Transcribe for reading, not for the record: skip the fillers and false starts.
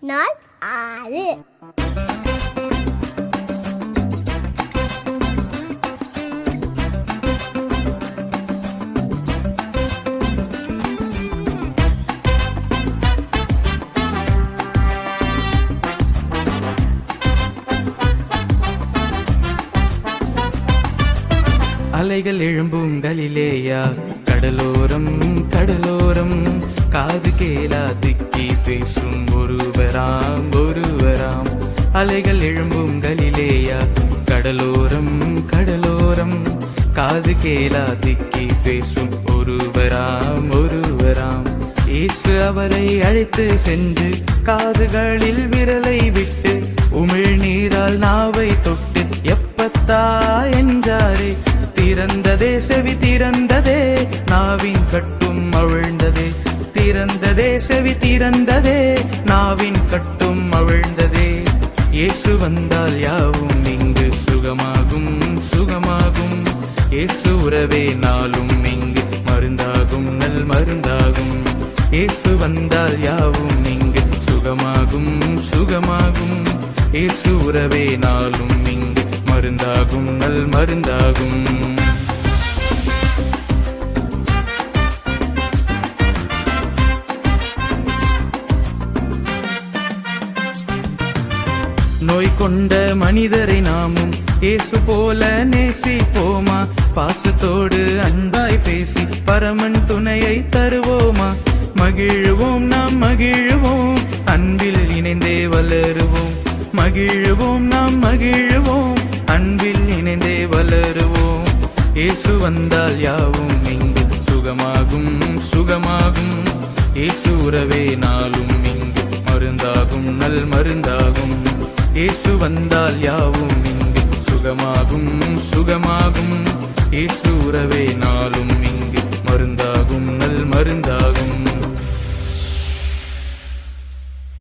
நாள் 6. அலைகள் எழும்பும் கலிலேயா, கடலோரம் கடலோரம், காது கேளா திக்கி பேசும் ஒருவராம் ஒருவராம். அலைகள் எழும்பும் கலிலேயா, கடலோரம் கடலோரம், காது கேளா திக்கி பேசும் ஒருவராம் ஒருவராம். இயேசு அவரை அழைத்து சென்று காதுகளில் விரலை விட்டு உமிழ்நீரால் நாவை தொட்டு எப்பத்தா என்றாரே. திறந்ததே செவி திறந்ததே, நாவின் கட்டும் அவிழ்ந்ததே. திறந்ததே செவி திறந்ததே, நாவின் கட்டும் அவிழ்ந்ததே. இயேசு வந்தால் யாவும் இங்கு சுகமாகும் சுகமாகும். இயேசு உறவே நாளும் இங்கு மருந்தாகும் நல் மருந்தாகும். இயேசு வந்தால் யாவும் இங்கு சுகமாகும் சுகமாகும். இயேசு உறவே நாளும் இங்கு மருந்தாகும் நல் மருந்தாகும். நோய் கொண்ட மனிதரை நாமும் இயேசு போல நேசிப்போமா? பாசத்தோடு அன்பாய் பேசி பரமன் துணையை தருவோமா? மகிழுவோம் நாம் மகிழுவோம், அன்பில் இணைந்தே வளருவோம். மகிழுவோம் நாம் மகிழுவோம், அன்பில் இணைந்தே வளருவோம். இயேசு வந்தால் யாவும் இங்கு சுகமாகும் சுகமாகும். இயேசு உறவே நாளும் இங்கு மருந்தாகும் நல் மருந்தாகும். இயேசு வந்தால் யாவும் இங்கு சுகமாகும் சுகமாகும். இயேசு உறவே நாளும் இங்கு